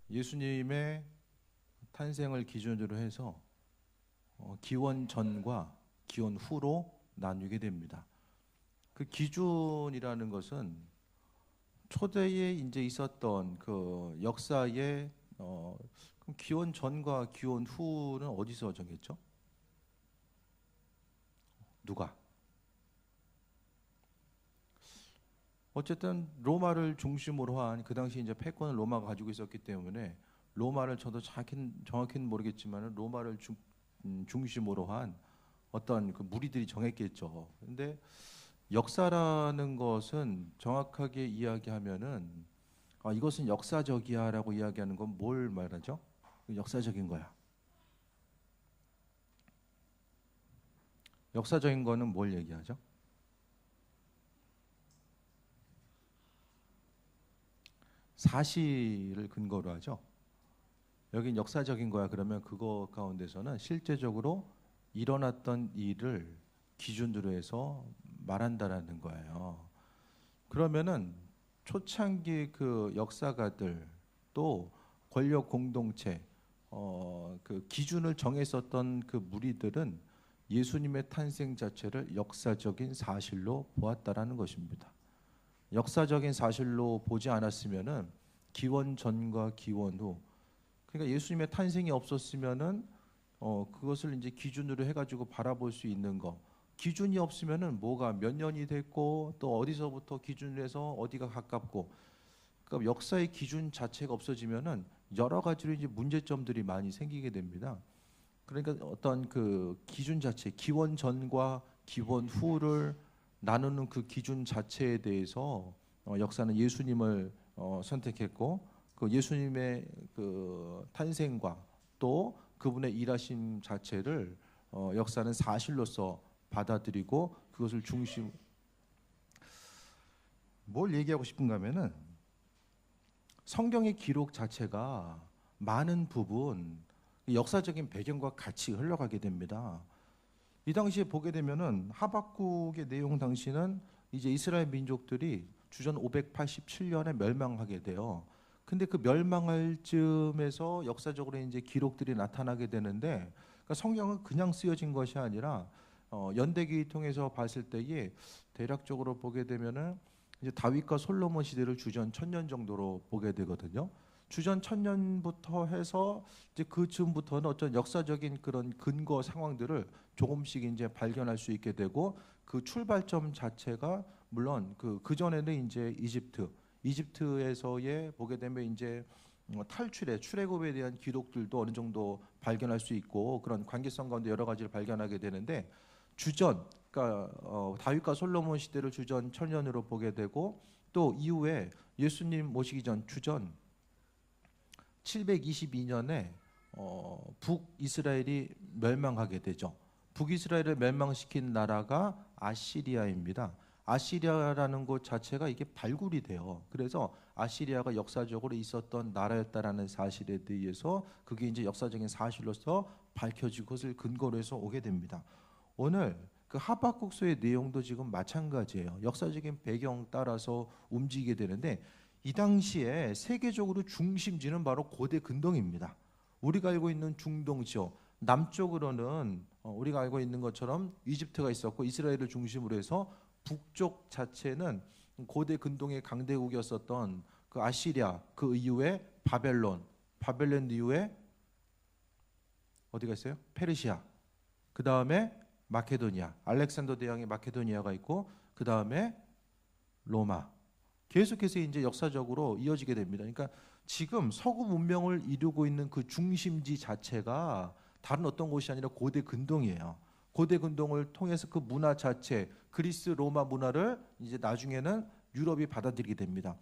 예수님의 탄생을 기준으로 해서 기원 전과 기원 후로 나누게 됩니다. 그 기준이라는 것은 초대에 이제 있었던 그 역사의 그럼 기원 전과 기원 후는 어디서 정했죠? 누가? 어쨌든 로마를 중심으로 한 그 당시 이제 패권을 로마가 가지고 있었기 때문에 로마를 저도 정확히는 모르겠지만 로마를 중심으로 한 어떤 그 무리들이 정했겠죠. 근데 역사라는 것은 정확하게 이야기하면은 이것은 역사적이야라고 이야기하는 건 뭘 말하죠? 역사적인 거야. 역사적인 거는 뭘 얘기하죠? 사실을 근거로 하죠. 여긴 역사적인 거야. 그러면 그거 가운데서는 실제적으로 일어났던 일을 기준으로 해서 말한다라는 거예요. 그러면은 초창기 그 역사가들 또 권력 공동체 그 기준을 정했었던 그 무리들은 예수님의 탄생 자체를 역사적인 사실로 보았다라는 것입니다. 역사적인 사실로 보지 않았으면은 기원 전과 기원 후, 그러니까 예수님의 탄생이 없었으면은 그것을 이제 기준으로 해가지고 바라볼 수 있는 거. 기준이 없으면은 뭐가 몇 년이 됐고 또 어디서부터 기준을 해서 어디가 가깝고, 그러니까 역사의 기준 자체가 없어지면은 여러 가지로 이제 문제점들이 많이 생기게 됩니다. 그러니까 어떤 그 기준 자체, 기원 전과 기원 후를 나누는 그 기준 자체에 대해서 역사는 예수님을 선택했고, 그 예수님의 그 탄생과 또 그분의 일하심 자체를 역사는 사실로서 받아들이고 그것을 중심. 뭘 얘기하고 싶은가 하면은 성경의 기록 자체가 많은 부분 역사적인 배경과 같이 흘러가게 됩니다. 이 당시에 보게 되면은 하박국의 내용 당시는 이제 이스라엘 민족들이 주전 587년에 멸망하게 돼요. 근데 그 멸망할 즈음에서 역사적으로 이제 기록들이 나타나게 되는데, 그러니까 성경은 그냥 쓰여진 것이 아니라 연대기 통해서 봤을 때에 대략적으로 보게 되면은 이제 다윗과 솔로몬 시대를 주전 1000년 정도로 보게 되거든요. 주전 1000년부터 해서 이제 그 즈음부터는 어떤 역사적인 그런 근거 상황들을 조금씩 이제 발견할 수 있게 되고, 그 출발점 자체가 물론 그 전에는 이제 이집트에서의 보게 되면 이제 출애굽에 대한 기록들도 어느 정도 발견할 수 있고, 그런 관계성 가운데 여러 가지를 발견하게 되는데, 주전 그러니까 다윗과 솔로몬 시대를 주전 1000년으로 보게 되고, 또 이후에 예수님 모시기 전 주전 722년에 북이스라엘이 멸망하게 되죠. 북이스라엘을 멸망시킨 나라가 아시리아입니다. 아시리아라는 곳 자체가 이게 발굴이 돼요. 그래서 아시리아가 역사적으로 있었던 나라였다라는 사실에 대해서 그게 이제 역사적인 사실로서 밝혀지고 그것을 근거로 해서 오게 됩니다. 오늘 그 하박국서의 내용도 지금 마찬가지예요. 역사적인 배경 따라서 움직이게 되는데, 이 당시에 세계적으로 중심지는 바로 고대 근동입니다. 우리가 알고 있는 중동 지역, 남쪽으로는 우리가 알고 있는 것처럼 이집트가 있었고 이스라엘을 중심으로 해서 북쪽 자체는 고대 근동의 강대국이었었던 그 아시리아, 그 이후에 바벨론 이후에 어디가 있어요? 페르시아, 그 다음에 마케도니아, 알렉산더 대왕의 마케도니아가 있고, 그 다음에 로마. 계속해서 이제 역사적으로 이어지게 됩니다. 그러니까 지금 서구 문명을 이루고 있는 그 중심지 자체가 다른 어떤 곳이 아니라 고대 근동이에요. 고대 근동을 통해서 그 문화 자체, 그리스 로마 문화를 이제 나중에는 유럽이 받아들이게 됩니다.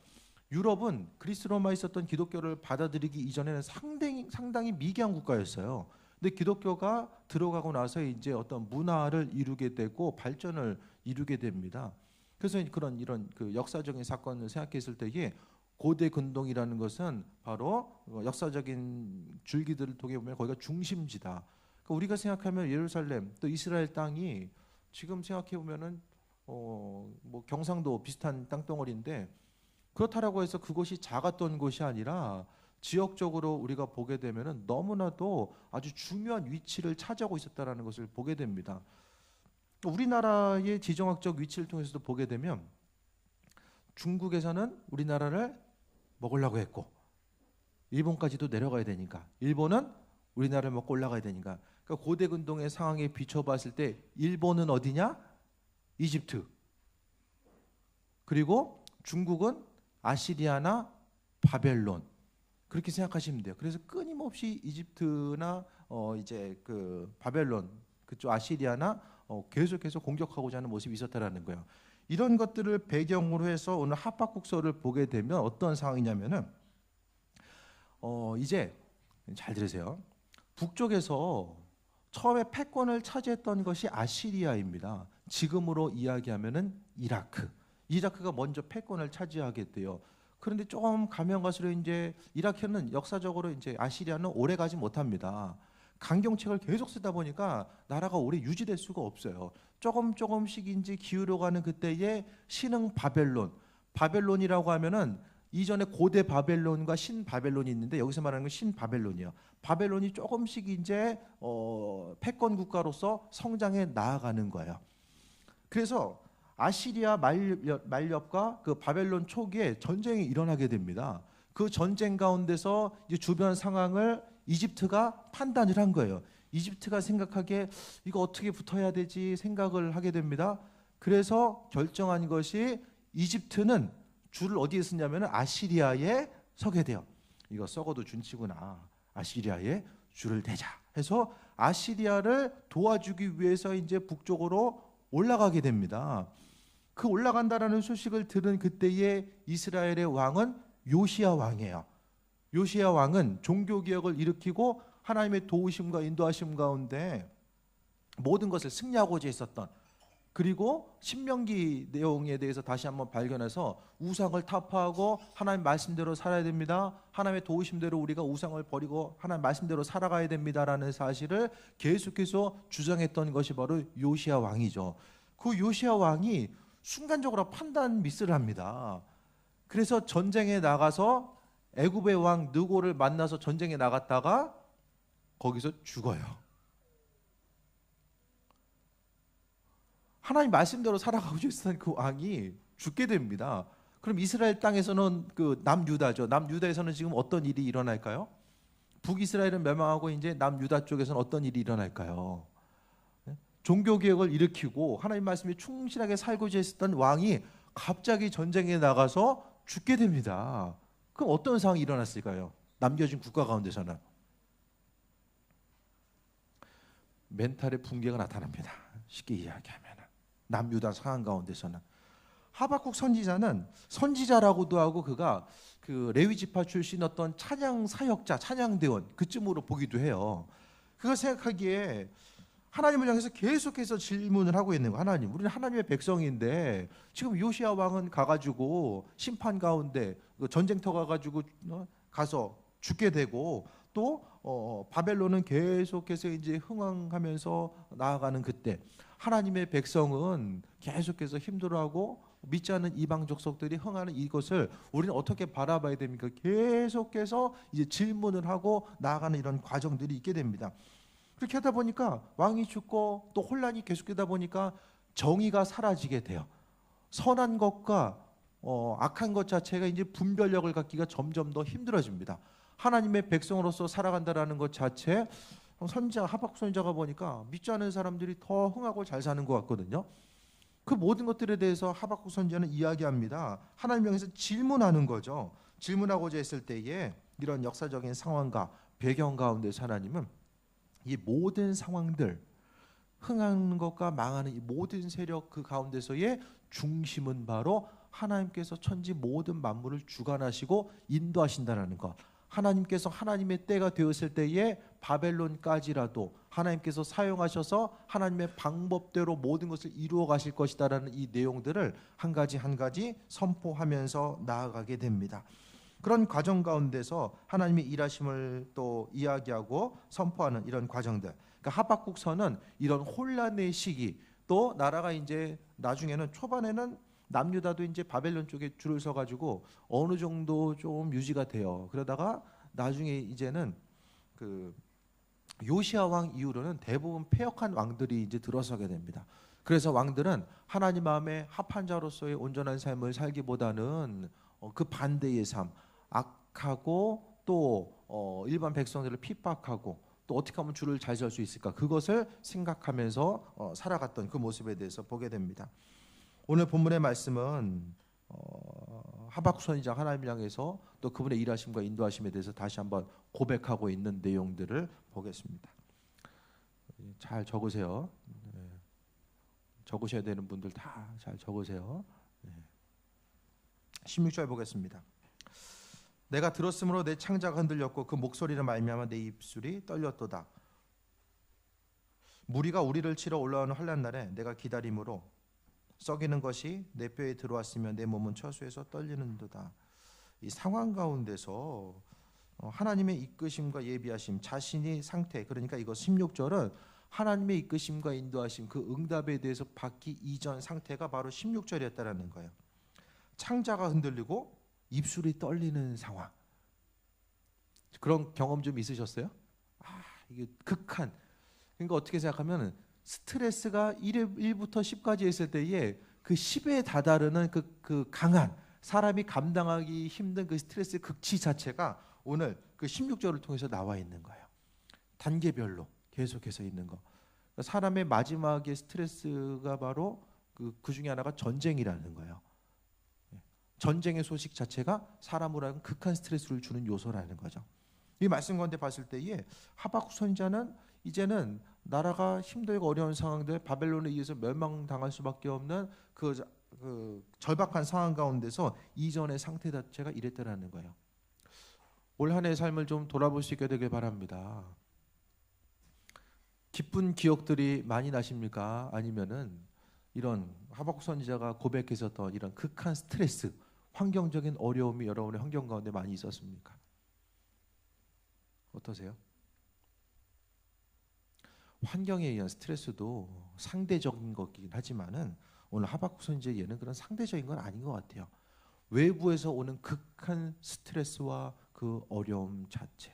유럽은 그리스 로마에 있었던 기독교를 받아들이기 이전에는 상당히 미개한 국가였어요. 근데 기독교가 들어가고 나서 이제 어떤 문화를 이루게 되고 발전을 이루게 됩니다. 그래서 이런 그 역사적인 사건을 생각했을 때에 고대 근동이라는 것은 바로 역사적인 줄기들을 통해 보면 거기가 중심지다. 그러니까 우리가 생각하면 예루살렘 또 이스라엘 땅이 지금 생각해 보면은 뭐 경상도 비슷한 땅덩어리인데, 그렇다라고 해서 그것이 작았던 곳이 아니라 지역적으로 우리가 보게 되면은 너무나도 아주 중요한 위치를 차지하고 있었다라는 것을 보게 됩니다. 우리나라의 지정학적 위치를 통해서도 보게 되면 중국에서는 우리나라를 먹으려고 했고 일본까지도 내려가야 되니까 일본은 우리나라를 먹고 올라가야 되니까 그러니까 고대 근동의 상황에 비춰봤을 때 일본은 어디냐? 이집트. 그리고 중국은 아시리아나 바벨론. 그렇게 생각하시면 돼요. 그래서 끊임없이 이집트나 이제 그 바벨론 그쪽 아시리아나 계속해서 공격하고자 하는 모습이 있었다라는 거예요. 이런 것들을 배경으로 해서 오늘 하박국서를 보게 되면 어떤 상황이냐면은 이제 잘 들으세요. 북쪽에서 처음에 패권을 차지했던 것이 아시리아입니다. 지금으로 이야기하면은 이라크. 이라크가 먼저 패권을 차지하게 돼요. 그런데 조금 가면 갈수록 이제 이라크는 역사적으로 이제 아시리아는 오래 가지 못합니다. 강경책을 계속 쓰다 보니까 나라가 오래 유지될 수가 없어요. 조금씩 이제 기울어가는 그때의 신흥 바벨론. 바벨론이라고 하면은 이전에 고대 바벨론과 신 바벨론이 있는데 여기서 말하는 건 신 바벨론이에요. 바벨론이 조금씩 이제 패권 국가로서 성장해 나아가는 거예요. 그래서 아시리아 만렵과 그 바벨론 초기에 전쟁이 일어나게 됩니다. 그 전쟁 가운데서 이제 주변 상황을 이집트가 판단을 한 거예요. 이집트가 생각하기에 이거 어떻게 붙어야 되지 생각을 하게 됩니다. 그래서 결정한 것이 이집트는 줄을 어디에 쓰냐면 아시리아에 서게 돼요. 이거 썩어도 준치구나. 아시리아에 줄을 대자 해서 아시리아를 도와주기 위해서 이제 북쪽으로 올라가게 됩니다. 그 올라간다라는 소식을 들은 그때의 이스라엘의 왕은 요시야 왕이에요. 요시야 왕은 종교개혁을 일으키고 하나님의 도우심과 인도하심 가운데 모든 것을 승리하고자 했었던 그리고 신명기 내용에 대해서 다시 한번 발견해서 우상을 타파하고 하나님 말씀대로 살아야 됩니다. 하나님의 도우심대로 우리가 우상을 버리고 하나님 말씀대로 살아가야 됩니다라는 사실을 계속해서 주장했던 것이 바로 요시야 왕이죠. 그 요시야 왕이 순간적으로 판단 미스를 합니다. 그래서 전쟁에 나가서 애굽의 왕 느고를 만나서 전쟁에 나갔다가 거기서 죽어요. 하나님 말씀대로 살아가고 있었던 그 왕이 죽게 됩니다. 그럼 이스라엘 땅에서는 그 남유다죠. 남유다에서는 지금 어떤 일이 일어날까요? 북이스라엘은 멸망하고 이제 남유다 쪽에서는 어떤 일이 일어날까요? 종교개혁을 일으키고 하나님 말씀에 충실하게 살고자 했었던 왕이 갑자기 전쟁에 나가서 죽게 됩니다. 그럼 어떤 상황이 일어났을까요? 남겨진 국가 가운데서는 멘탈의 붕괴가 나타납니다. 쉽게 이야기하면 남유다 상황 가운데서는 하박국 선지자는 선지자라고도 하고 그가 그 레위 지파 출신 어떤 찬양 사역자, 찬양대원 그쯤으로 보기도 해요. 그가 생각하기에 하나님을 향해서 계속해서 질문을 하고 있는 거. 하나님, 우리는 하나님의 백성인데 지금 요시야 왕은 가가지고 심판 가운데 전쟁터 가가지고 가서 죽게 되고 또 바벨론은 계속해서 이제 흥왕하면서 나아가는 그때 하나님의 백성은 계속해서 힘들어하고 믿지 않는 이방 족속들이 흥하는 이것을 우리는 어떻게 바라봐야 됩니까? 계속해서 이제 질문을 하고 나아가는 이런 과정들이 있게 됩니다. 그렇게 하다 보니까 왕이 죽고 또 혼란이 계속되다 보니까 정의가 사라지게 돼요. 선한 것과 악한 것 자체가 이제 분별력을 갖기가 점점 더 힘들어집니다. 하나님의 백성으로서 살아간다라는 것 자체 선지자 하박국 선지자가 보니까 믿지 않는 사람들이 더 흥하고 잘 사는 것 같거든요. 그 모든 것들에 대해서 하박국 선지자는 이야기합니다. 하나님 향해서 질문하는 거죠. 질문하고자 했을 때에 이런 역사적인 상황과 배경 가운데서 하나님은 이 모든 상황들 흥하는 것과 망하는 이 모든 세력 그 가운데서의 중심은 바로 하나님께서 천지 모든 만물을 주관하시고 인도하신다는 것. 하나님께서 하나님의 때가 되었을 때에 바벨론까지라도 하나님께서 사용하셔서 하나님의 방법대로 모든 것을 이루어 가실 것이다라는 이 내용들을 한 가지 한 가지 선포하면서 나아가게 됩니다. 그런 과정 가운데서 하나님의 일하심을 또 이야기하고 선포하는 이런 과정들. 그러니까 하박국서는 이런 혼란의 시기 또 나라가 이제 나중에는 초반에는 남유다도 이제 바벨론 쪽에 줄을 서 가지고 어느 정도 좀 유지가 돼요. 그러다가 나중에 이제는 그 요시야 왕 이후로는 대부분 패역한 왕들이 이제 들어서게 됩니다. 그래서 왕들은 하나님 마음에 합한 자로서의 온전한 삶을 살기보다는 그 반대의 삶, 악하고 또 일반 백성들을 핍박하고 또 어떻게 하면 주를 잘 설 수 있을까, 그것을 생각하면서 살아갔던 그 모습에 대해서 보게 됩니다. 오늘 본문의 말씀은 하박국 선지자 하나님을 향해서 또 그분의 일하심과 인도하심에 대해서 다시 한번 고백하고 있는 내용들을 보겠습니다. 잘 적으세요. 적으셔야 되는 분들 다 잘 적으세요. 16절 보겠습니다. 내가 들었으므로 내 창자가 흔들렸고 그 목소리를 말미암아 내 입술이 떨렸도다. 무리가 우리를 치러 올라오는 환난 날에 내가 기다림으로 썩이는 것이 내 뼈에 들어왔으면 내 몸은 처수에서 떨리는도다. 이 상황 가운데서 하나님의 이끄심과 예비하심, 자신이 상태, 그러니까 이거 16절은 하나님의 이끄심과 인도하심, 그 응답에 대해서 받기 이전 상태가 바로 16절이었다라는 거예요. 창자가 흔들리고 입술이 떨리는 상황. 그런 경험 좀 있으셨어요? 이게 극한. 그러니까 어떻게 생각하면 스트레스가 1부터 10까지 했을 때에 그 10에 다다르는 그 강한, 사람이 감당하기 힘든 그 스트레스의 극치 자체가 오늘 그 16절을 통해서 나와 있는 거예요. 단계별로 계속해서 있는 거. 사람의 마지막의 스트레스가 바로 그 중에 하나가 전쟁이라는 거예요. 전쟁의 소식 자체가 사람으로 하여금 극한 스트레스를 주는 요소라는 거죠. 이 말씀 가운데 봤을 때에 하박국 선지자는 이제는 나라가 힘들고 어려운 상황들, 바벨론에 의해서 멸망당할 수밖에 없는 그 절박한 상황 가운데서 이전의 상태 자체가 이랬다라는 거예요. 올 한 해의 삶을 좀 돌아볼 수 있게 되길 바랍니다. 기쁜 기억들이 많이 나십니까? 아니면은 이런 하박국 선지자가 고백했었던 이런 극한 스트레스, 환경적인 어려움이 여러분의 환경 가운데 많이 있었습니까? 어떠세요? 환경에 의한 스트레스도 상대적인 거긴 하지만은 오늘 하박국 선지자의 예는 그런 상대적인 건 아닌 것 같아요. 외부에서 오는 극한 스트레스와 그 어려움 자체,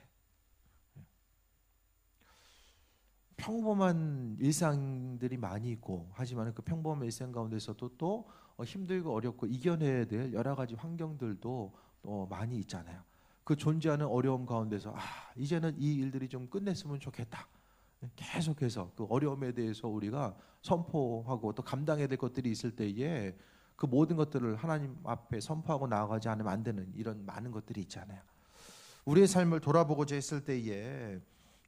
평범한 일상들이 많이 있고 하지만 그 평범한 일상 가운데서도 또 힘들고 어렵고 이겨내야 될 여러 가지 환경들도 또 많이 있잖아요. 그 존재하는 어려움 가운데서 이제는 이 일들이 좀 끝냈으면 좋겠다. 계속해서 그 어려움에 대해서 우리가 선포하고 또 감당해야 될 것들이 있을 때에 그 모든 것들을 하나님 앞에 선포하고 나아가지 않으면 안 되는 이런 많은 것들이 있잖아요. 우리의 삶을 돌아보고자 했을 때에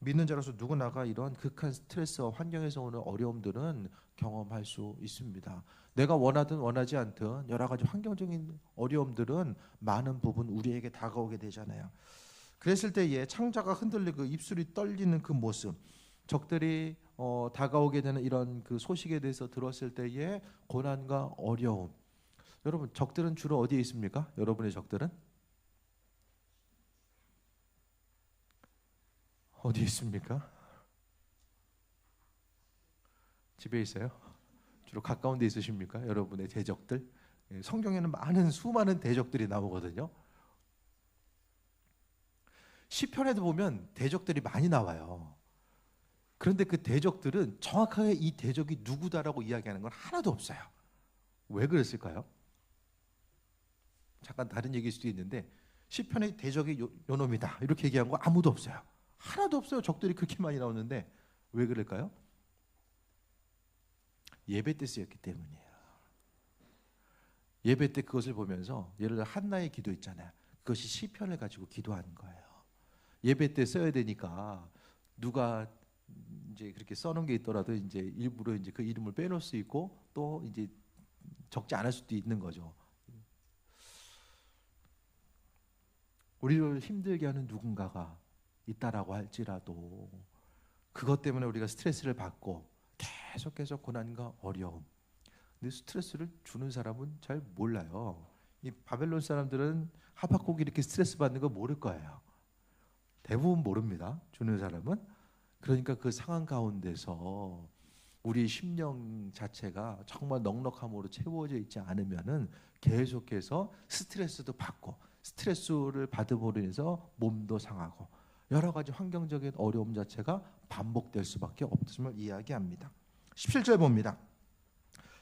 믿는 자로서 누구나가 이런 극한 스트레스와 환경에서 오는 어려움들은 경험할 수 있습니다. 내가 원하든 원하지 않든 여러 가지 환경적인 어려움들은 많은 부분 우리에게 다가오게 되잖아요. 그랬을 때에 창자가 흔들리고 입술이 떨리는 그 모습, 적들이 다가오게 되는 이런 그 소식에 대해서 들었을 때의 고난과 어려움. 여러분, 적들은 주로 어디에 있습니까? 여러분의 적들은 어디에 있습니까? 집에 있어요? 주로 가까운 데 있으십니까? 여러분의 대적들? 성경에는 수많은 대적들이 나오거든요. 시편에도 보면 대적들이 많이 나와요. 그런데 그 대적들은 정확하게 이 대적이 누구다라고 이야기하는 건 하나도 없어요. 왜 그랬을까요? 잠깐 다른 얘기일 수도 있는데 시편의 대적이 요 놈이다 이렇게 얘기한 거 아무도 없어요. 하나도 없어요. 적들이 그렇게 많이 나오는데 왜 그럴까요? 예배 때 쓰였기 때문이에요. 예배 때 그것을 보면서 예를 들어 한나의 기도 있잖아요. 그것이 시편을 가지고 기도하는 거예요. 예배 때 써야 되니까 누가 이제 그렇게 써놓은 게 있더라도 이제 일부러 이제 그 이름을 빼놓을 수 있고 또 이제 적지 않을 수도 있는 거죠. 우리를 힘들게 하는 누군가가 있다라고 할지라도 그것 때문에 우리가 스트레스를 받고 계속해서 고난과 어려움. 근데 스트레스를 주는 사람은 잘 몰라요. 이 바벨론 사람들은 하박국이 이렇게 스트레스 받는 거 모를 거예요. 대부분 모릅니다. 주는 사람은. 그러니까 그 상황 가운데서 우리 심령 자체가 정말 넉넉함으로 채워져 있지 않으면은 계속해서 스트레스도 받고 스트레스를 받음으로 인해서 몸도 상하고 여러 가지 환경적인 어려움 자체가 반복될 수밖에 없음을 이야기합니다. 17절 봅니다.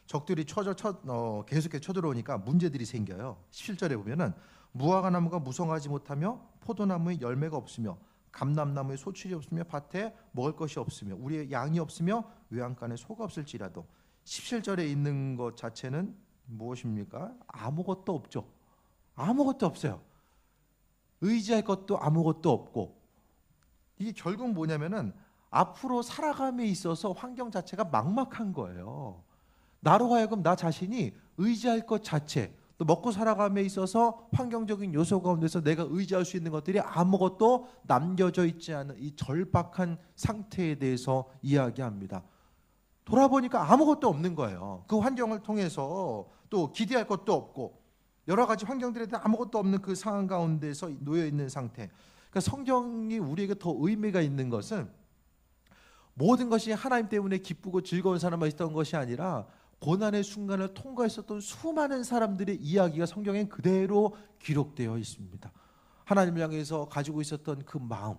적들이 계속해서 쳐들어오니까 문제들이 생겨요. 17절에 보면은 무화과 나무가 무성하지 못하며 포도나무에 열매가 없으며 감람나무에 소출이 없으며 밭에 먹을 것이 없으며 우리의 양이 없으며 외양간에 소가 없을지라도 17절에 있는 것 자체는 무엇입니까? 아무것도 없죠. 아무것도 없어요. 의지할 것도 아무것도 없고 이게 결국 뭐냐면은 앞으로 살아감에 있어서 환경 자체가 막막한 거예요. 나로 하여금 나 자신이 의지할 것 자체, 또 먹고 살아감에 있어서 환경적인 요소 가운데서 내가 의지할 수 있는 것들이 아무것도 남겨져 있지 않은 이 절박한 상태에 대해서 이야기합니다. 돌아보니까 아무것도 없는 거예요. 그 환경을 통해서 또 기대할 것도 없고 여러 가지 환경들에 대해 아무것도 없는 그 상황 가운데서 놓여 있는 상태. 그러니까 성경이 우리에게 더 의미가 있는 것은 모든 것이 하나님 때문에 기쁘고 즐거운 사람만 있었던 것이 아니라 고난의 순간을 통과했었던 수많은 사람들의 이야기가 성경엔 그대로 기록되어 있습니다. 하나님을 향해서 가지고 있었던 그 마음,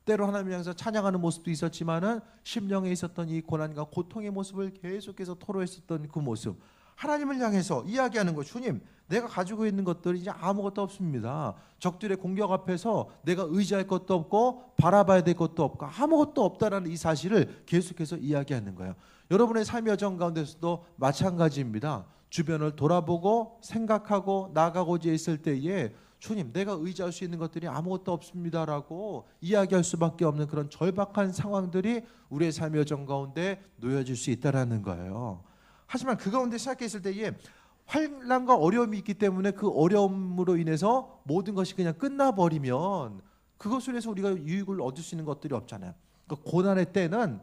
때로 하나님을 향해서 찬양하는 모습도 있었지만은 심령에 있었던 이 고난과 고통의 모습을 계속해서 토로했었던 그 모습, 하나님을 향해서 이야기하는 것, 주님, 내가 가지고 있는 것들이 이제 아무것도 없습니다. 적들의 공격 앞에서 내가 의지할 것도 없고 바라봐야 될 것도 없고 아무것도 없다라는 이 사실을 계속해서 이야기하는 거예요. 여러분의 삶의 여정 가운데서도 마찬가지입니다. 주변을 돌아보고 생각하고 나아가고자 했을 때에 주님, 내가 의지할 수 있는 것들이 아무것도 없습니다라고 이야기할 수밖에 없는 그런 절박한 상황들이 우리의 삶의 여정 가운데 놓여질 수 있다라는 거예요. 하지만 그 가운데 시작했을 때에 환난과 어려움이 있기 때문에 그 어려움으로 인해서 모든 것이 그냥 끝나버리면 그것을 해서 우리가 유익을 얻을 수 있는 것들이 없잖아요. 그러니까 고난의 때는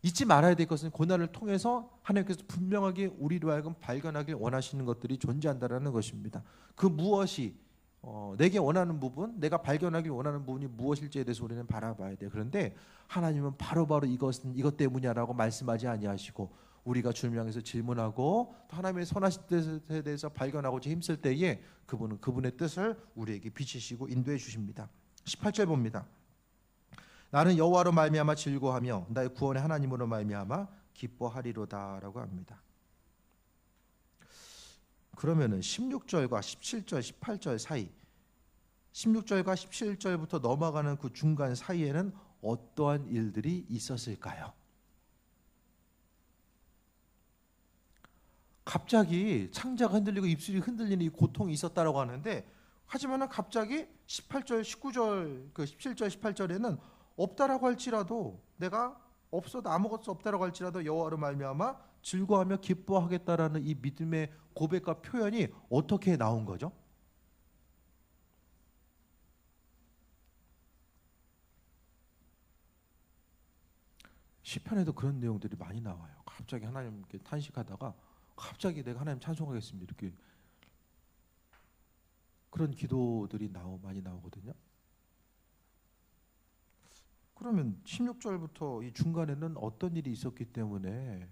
잊지 말아야 될 것은 고난을 통해서 하나님께서 분명하게 우리로 하여금 발견하길 원하시는 것들이 존재한다는 것입니다. 그 무엇이 내게 원하는 부분, 내가 발견하길 원하는 부분이 무엇일지에 대해서 우리는 바라봐야 돼요. 그런데 하나님은 바로바로 이것은 이것 때문이야라고 말씀하지 아니하시고 우리가 주님을 향해서 질문하고 또 하나님의 선하신 뜻에 대해서 발견하고자 힘쓸 때에 그분은 그분의 뜻을 우리에게 비치시고 인도해 주십니다. 18절 봅니다. 나는 여호와로 말미암아 즐거워하며 나의 구원의 하나님으로 말미암아 기뻐하리로다라고 합니다. 그러면은 16절과 17절, 18절 사이 16절과 17절부터 넘어가는 그 중간 사이에는 어떠한 일들이 있었을까요? 갑자기 창자가 흔들리고 입술이 흔들리는 이 고통이 있었다라고 하는데 하지만은 갑자기 18절, 19절, 그 17절, 18절에는 없다라고 할지라도 내가 없어도 아무것도 없다라고 할지라도 여호와로 말미암아 즐거워하며 기뻐하겠다라는 이 믿음의 고백과 표현이 어떻게 나온 거죠? 시편에도 그런 내용들이 많이 나와요. 갑자기 하나님께 탄식하다가 갑자기 내가 하나님 찬송하겠습니다. 이렇게 그런 기도들이 많이 나오거든요. 그러면 16절부터 이 중간에는 어떤 일이 있었기 때문에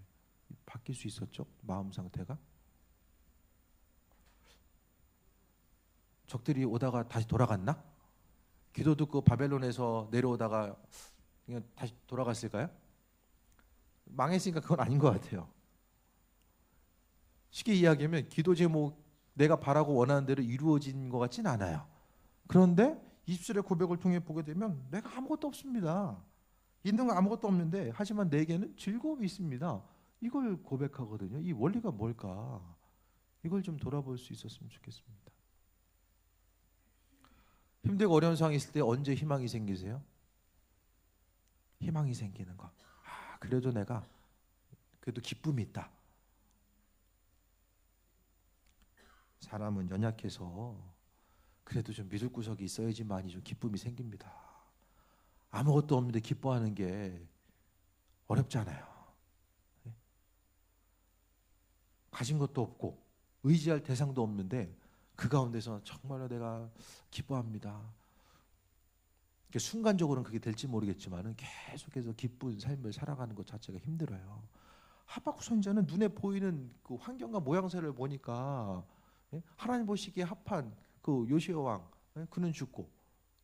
바뀔 수 있었죠? 마음 상태가? 적들이 오다가 다시 돌아갔나? 기도 듣고 바벨론에서 내려오다가 그냥 다시 돌아갔을까요? 망했으니까 그건 아닌 것 같아요. 쉽게 이야기하면 기도 제목 내가 바라고 원하는 대로 이루어진 것 같진 않아요. 그런데 20절의 고백을 통해 보게 되면 내가 아무것도 없습니다. 있는 건 아무것도 없는데 하지만 내게는 즐거움이 있습니다. 이걸 고백하거든요. 이 원리가 뭘까? 이걸 좀 돌아볼 수 있었으면 좋겠습니다. 힘들고 어려운 상황이 있을 때 언제 희망이 생기세요? 희망이 생기는 거. 그래도 내가 그래도 기쁨이 있다. 사람은 연약해서 그래도 좀 믿을 구석이 있어야지만이 좀 기쁨이 생깁니다. 아무것도 없는데 기뻐하는 게 어렵잖아요. 가진 것도 없고 의지할 대상도 없는데 그 가운데서 정말로 내가 기뻐합니다. 순간적으로는 그게 될지 모르겠지만 계속해서 기쁜 삶을 살아가는 것 자체가 힘들어요. 하박국 선지자는 눈에 보이는 그 환경과 모양새를 보니까 하나님 보시기에 합한 그 요시야 왕, 그는 죽고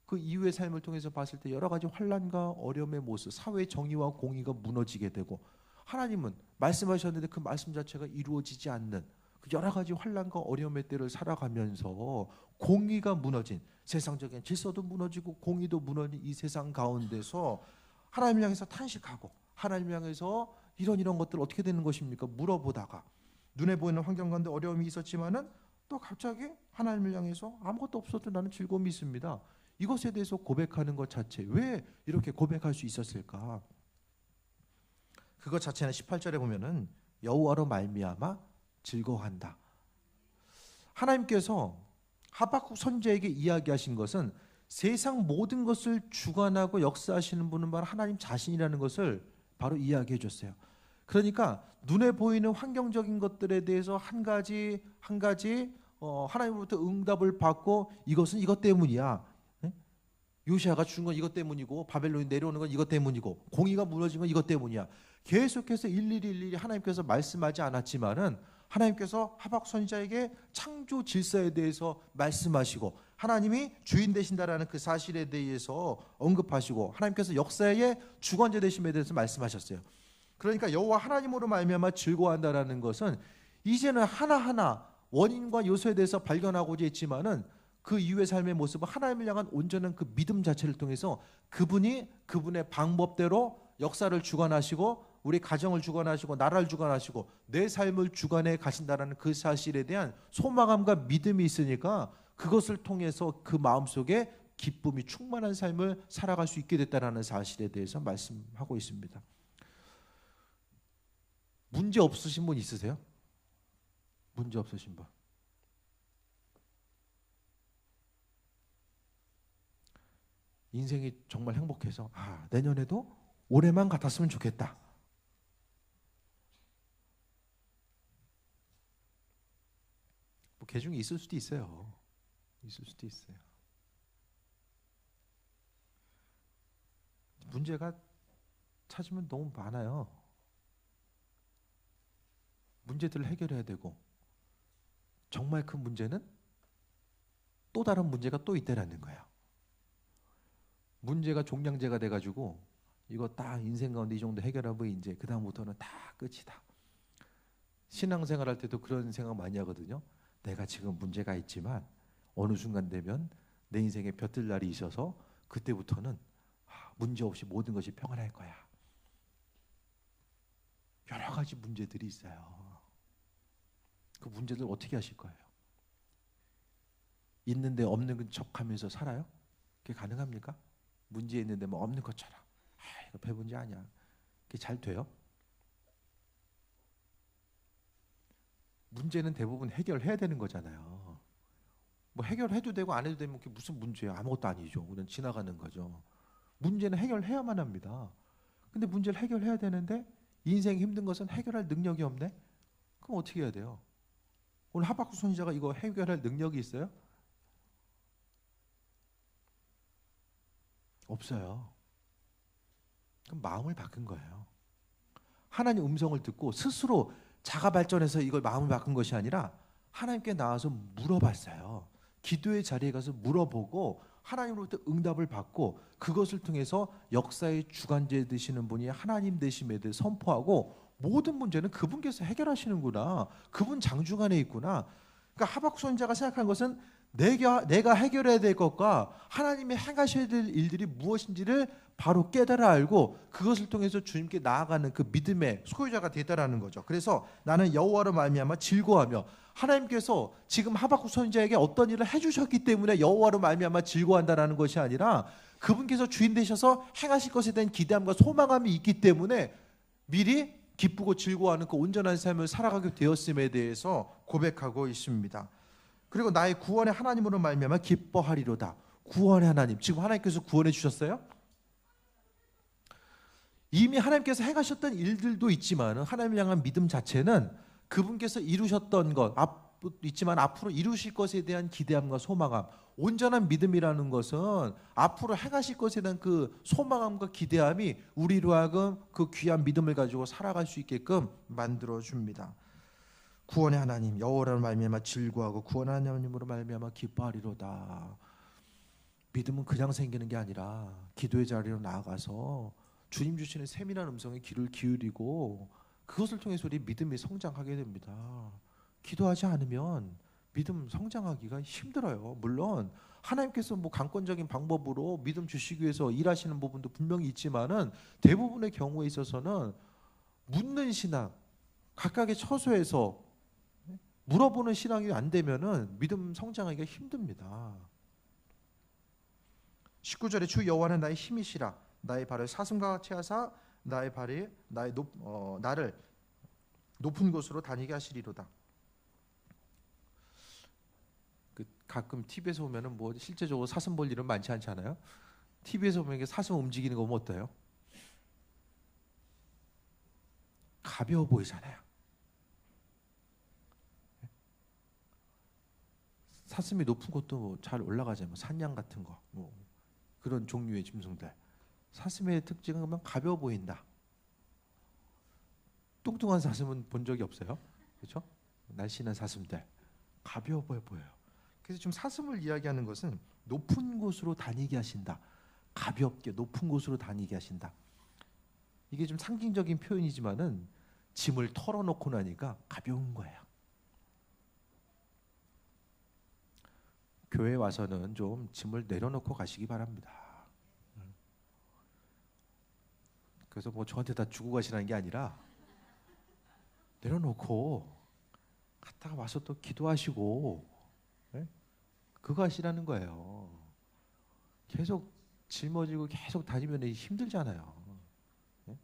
그 이후의 삶을 통해서 봤을 때 여러 가지 환난과 어려움의 모습, 사회의 정의와 공의가 무너지게 되고 하나님은 말씀하셨는데 그 말씀 자체가 이루어지지 않는 그 여러 가지 환난과 어려움의 때를 살아가면서 공의가 무너진 세상적인 질서도 무너지고 공의도 무너진 이 세상 가운데서 하나님을 향해서 탄식하고 하나님을 향해서 이런 것들 어떻게 되는 것입니까? 물어보다가 눈에 보이는 환경 가운데 어려움이 있었지만은 또 갑자기 하나님을 향해서 아무것도 없어도 나는 즐거움이 있습니다. 이것에 대해서 고백하는 것 자체, 왜 이렇게 고백할 수 있었을까? 그것 자체는 18절에 보면은 여호와로 말미암아 즐거워한다. 하나님께서 하박국 선지자에게 이야기하신 것은 세상 모든 것을 주관하고 역사하시는 분은 바로 하나님 자신이라는 것을 바로 이야기해 줬어요. 그러니까 눈에 보이는 환경적인 것들에 대해서 한 가지 하나님으로부터 응답을 받고 이것은 이것 때문이야. 요시아가 죽은 건 이것 때문이고 바벨론이 내려오는 건 이것 때문이고 공의가 무너진 건 이것 때문이야. 계속해서 일일이 하나님께서 말씀하지 않았지만은 하나님께서 하박국 선지자에게 창조 질서에 대해서 말씀하시고 하나님이 주인 되신다라는 그 사실에 대해서 언급하시고 하나님께서 역사의 주관자 되심에 대해서 말씀하셨어요. 그러니까 여호와 하나님으로 말미암아 즐거워한다라는 것은 이제는 하나하나 원인과 요소에 대해서 발견하고자 했지만은 그 이후의 삶의 모습은 하나님을 향한 온전한 그 믿음 자체를 통해서 그분이 그분의 방법대로 역사를 주관하시고 우리 가정을 주관하시고 나라를 주관하시고 내 삶을 주관해 가신다라는 그 사실에 대한 소망감과 믿음이 있으니까 그것을 통해서 그 마음속에 기쁨이 충만한 삶을 살아갈 수 있게 됐다라는 사실에 대해서 말씀하고 있습니다. 문제 없으신 분 있으세요? 문제 없으신 분. 인생이 정말 행복해서 내년에도 올해만 같았으면 좋겠다. 뭐 개 중에 있을 수도 있어요. 있을 수도 있어요. 문제가 찾으면 너무 많아요. 문제들을 해결해야 되고 정말 큰 문제는 또 다른 문제가 또 있다라는 거예요. 문제가 종량제가 돼가지고 이거 딱 인생 가운데 이 정도 해결하면 이제 그 다음부터는 다 끝이다. 신앙생활 할 때도 그런 생각 많이 하거든요. 내가 지금 문제가 있지만 어느 순간 되면 내 인생에 벼틀 날이 있어서 그때부터는 문제 없이 모든 것이 평안할 거야. 여러 가지 문제들이 있어요. 그 문제들 어떻게 하실 거예요? 있는데 없는 척하면서 살아요? 그게 가능합니까? 문제 있는데 뭐 없는 것처럼 이거 별 문제 아니야. 그게 잘 돼요? 문제는 대부분 해결해야 되는 거잖아요. 뭐 해결해도 되고 안 해도 되면 그게 무슨 문제예요? 아무것도 아니죠. 그냥 지나가는 거죠. 문제는 해결해야만 합니다. 근데 문제를 해결해야 되는데 인생이 힘든 것은 해결할 능력이 없네? 그럼 어떻게 해야 돼요? 오늘 하박국 선지자가 이거 해결할 능력이 있어요? 없어요. 그럼 마음을 바꾼 거예요. 하나님 음성을 듣고 스스로 자가 발전해서 이걸 마음을 바꾼 것이 아니라 하나님께 나와서 물어봤어요. 기도의 자리에 가서 물어보고 하나님으로부터 응답을 받고 그것을 통해서 역사의 주관자 되시는 분이 하나님 되심에 대해 선포하고 모든 문제는 그분께서 해결하시는구나. 그분 장중 안에 있구나. 그러니까 하박국 선지자가 생각한 것은 내가 해결해야 될 것과 하나님이 행하셔야 될 일들이 무엇인지를 바로 깨달아 알고 그것을 통해서 주님께 나아가는 그 믿음의 소유자가 되다라는 거죠. 그래서 나는 여호와로 말미암아 즐거워하며 하나님께서 지금 하박국 선지자에게 어떤 일을 해주셨기 때문에 여호와로 말미암아 즐거워한다라는 것이 아니라 그분께서 주인 되셔서 행하실 것에 대한 기대함과 소망감이 있기 때문에 미리 기쁘고 즐거워하는 그 온전한 삶을 살아가게 되었음에 대해서 고백하고 있습니다. 그리고 나의 구원의 하나님으로 말미암아 기뻐하리로다. 구원의 하나님, 지금 하나님께서 구원해 주셨어요? 이미 하나님께서 행하셨던 일들도 있지만 하나님을 향한 믿음 자체는 그분께서 이루셨던 것 있지만 앞으로 이루실 것에 대한 기대함과 소망함, 온전한 믿음이라는 것은 앞으로 행하실 것에 대한 그 소망함과 기대함이 우리로 하여금 그 귀한 믿음을 가지고 살아갈 수 있게끔 만들어줍니다. 구원의 하나님 여호와로 말미암아 즐거워하고 구원의 하나님으로 말미암아 기뻐하리로다. 믿음은 그냥 생기는 게 아니라 기도의 자리로 나아가서 주님 주시는 세밀한 음성에 귀를 기울이고 그것을 통해서 우리 믿음이 성장하게 됩니다. 기도하지 않으면 믿음 성장하기가 힘들어요. 물론 하나님께서 뭐 강권적인 방법으로 믿음 주시기 위해서 일하시는 부분도 분명히 있지만은 대부분의 경우에 있어서는 묻는 신앙, 각각의 처소에서 물어보는 신앙이 안 되면은 믿음 성장하기가 힘듭니다. 19절에 주 여호와는 나의 힘이시라 나의 발을 사슴과 같이 하사 나의 발이 나를 높은 곳으로 다니게 하시리로다. 가끔 TV에서 보면은 뭐 실제적으로 사슴 볼 일은 많지 않잖아요. TV에서 보면 이게 사슴 움직이는 거 보면 어때요? 가벼워 보이잖아요. 사슴이 높은 곳도 잘 올라가잖아요. 산양 같은 거, 뭐 그런 종류의 짐승들. 사슴의 특징은 그러면 가벼워 보인다. 뚱뚱한 사슴은 본 적이 없어요. 그렇죠? 날씬한 사슴들 가벼워 보여요. 그래서 지금 사슴을 이야기하는 것은 높은 곳으로 다니게 하신다. 가볍게 높은 곳으로 다니게 하신다. 이게 좀 상징적인 표현이지만은 짐을 털어놓고 나니까 가벼운 거예요. 교회 와서는 좀 짐을 내려놓고 가시기 바랍니다. 그래서 뭐 저한테 다 주고 가시라는 게 아니라 내려놓고 갔다가 와서 또 기도하시고, 네? 그거 하시라는 거예요. 계속 짊어지고 계속 다니면 힘들잖아요. 네?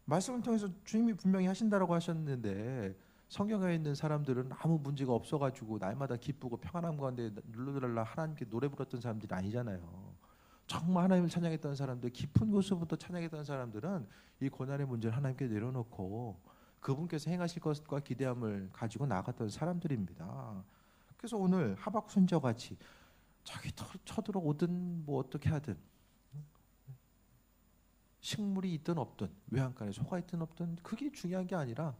말씀을 통해서 주님이 분명히 하신다라고 하셨는데 성경에 있는 사람들은 아무 문제가 없어가지고 날마다 기쁘고 평안함 가운데 눌러들라 하나님께 노래 부르던 사람들이 아니잖아요. 정말 하나님을 찬양했던 사람들, 깊은 곳에서부터 찬양했던 사람들은 이 고난의 문제를 하나님께 내려놓고 그분께서 행하실 것과 기대함을 가지고 나갔던 사람들입니다. 그래서 오늘 하박국 선지자와 같이 저기 쳐들어오든 뭐 어떻게 하든 식물이 있든 없든 외양간에 소가 있든 없든 그게 중요한 게 아니라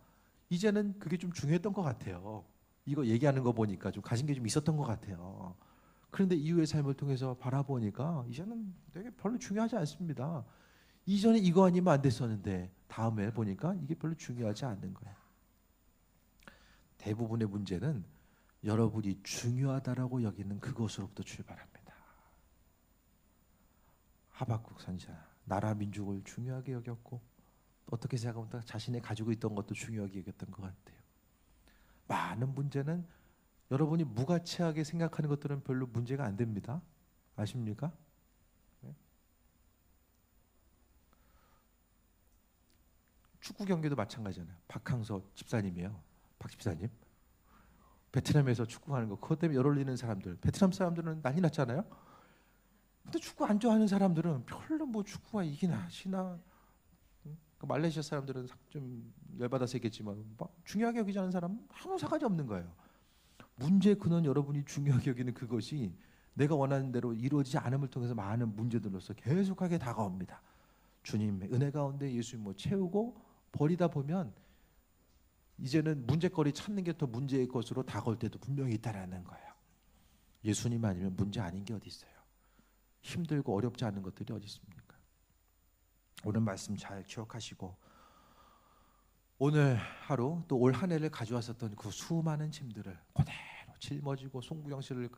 이제는 그게 좀 중요했던 것 같아요. 이거 얘기하는 거 보니까 좀 가진 게 좀 있었던 것 같아요. 그런데 이후의 삶을 통해서 바라보니까 이제는 되게 별로 중요하지 않습니다. 이전에 이거 아니면 안 됐었는데 다음에 보니까 이게 별로 중요하지 않는 거예요. 대부분의 문제는 여러분이 중요하다라고 여기는 그것으로부터 출발합니다. 하박국 선지자 나라 민족을 중요하게 여겼고 어떻게 생각하면 자신이 가지고 있던 것도 중요하게 여겼던 것 같아요. 많은 문제는 여러분이 무가치하게 생각하는 것들은 별로 문제가 안 됩니다. 아십니까? 네? 축구 경기도 마찬가지잖아요. 박항서 집사님이에요. 박 집사님. 베트남에서 축구하는 거 그것 때문에 열 올리는 사람들. 베트남 사람들은 난리 났잖아요. 근데 축구 안 좋아하는 사람들은 별로 뭐 축구가 이기나 지나 말레이시아 사람들은 좀 열받아서 했겠지만 중요하게 여기지 않는 사람은 아무 상관이 없는 거예요. 문제의 근원 여러분이 중요하게 여기는 그것이 내가 원하는 대로 이루어지지 않음을 통해서 많은 문제들로서 계속하게 다가옵니다. 주님의 은혜 가운데 예수님 뭐 채우고 버리다 보면 이제는 문제거리 찾는 게 더 문제의 것으로 다가올 때도 분명히 있다라는 거예요. 예수님 아니면 문제 아닌 게 어디 있어요? 힘들고 어렵지 않은 것들이 어디 있습니까? 오늘 말씀 잘 기억하시고 오늘 하루 또 올 한 해를 가져왔었던 그 수많은 짐들을 그대로 짊어지고 송구영실을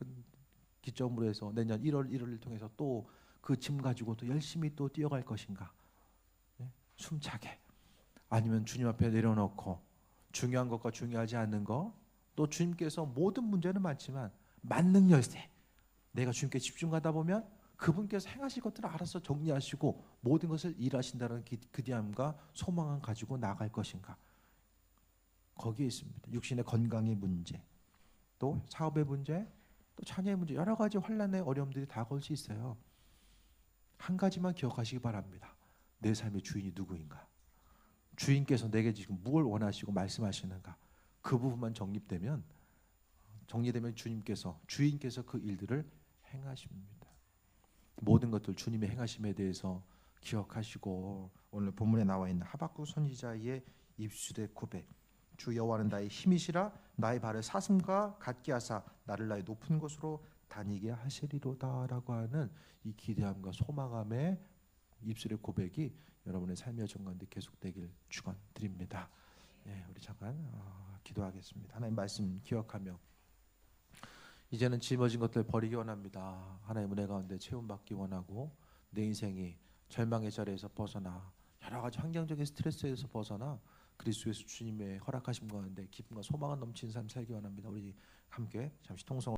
기점으로 해서 내년 1월 1일을 통해서 또 그 짐 가지고 또 열심히 또 뛰어갈 것인가? 네? 숨차게 아니면 주님 앞에 내려놓고 중요한 것과 중요하지 않는 것 또 주님께서 모든 문제는 많지만 만능 열쇠 내가 주님께 집중하다 보면 그분께서 행하실 것들을 알아서 정리하시고 모든 것을 일하신다는 기대함과 소망을 가지고 나갈 것인가 거기에 있습니다. 육신의 건강의 문제 또 사업의 문제 또 자녀의 문제 여러 가지 환난의 어려움들이 다가올 수 있어요. 한 가지만 기억하시기 바랍니다. 내 삶의 주인이 누구인가 주인께서 내게 지금 무엇을 원하시고 말씀하시는가 그 부분만 정리되면 주인께서 그 일들을 행하십니다. 모든 것들 주님의 행하심에 대해서 기억하시고 오늘 본문에 나와 있는 하박국 선지자의 입술의 고백 주 여호와는 나의 힘이시라 나의 발을 사슴과 같게 하사 나를 나의 높은 곳으로 다니게 하시리로다라고 하는 이 기대함과 소망함의 입술의 고백이 여러분의 삶의 정 가운데 계속되길 축원드립니다. 네, 우리 잠깐 기도하겠습니다. 하나님 말씀 기억하며 이제는 짊어진 것들 버리기 원합니다. 하나님 은혜 가운데 채움받기 원하고 내 인생이 절망의 자리에서 벗어나 여러 가지 환경적인 스트레스에서 벗어나 그리스도 예수 주님의 허락하심 가운데 기쁨과 소망을 넘치는 삶 살기 원합니다. 우리 함께 잠시 통성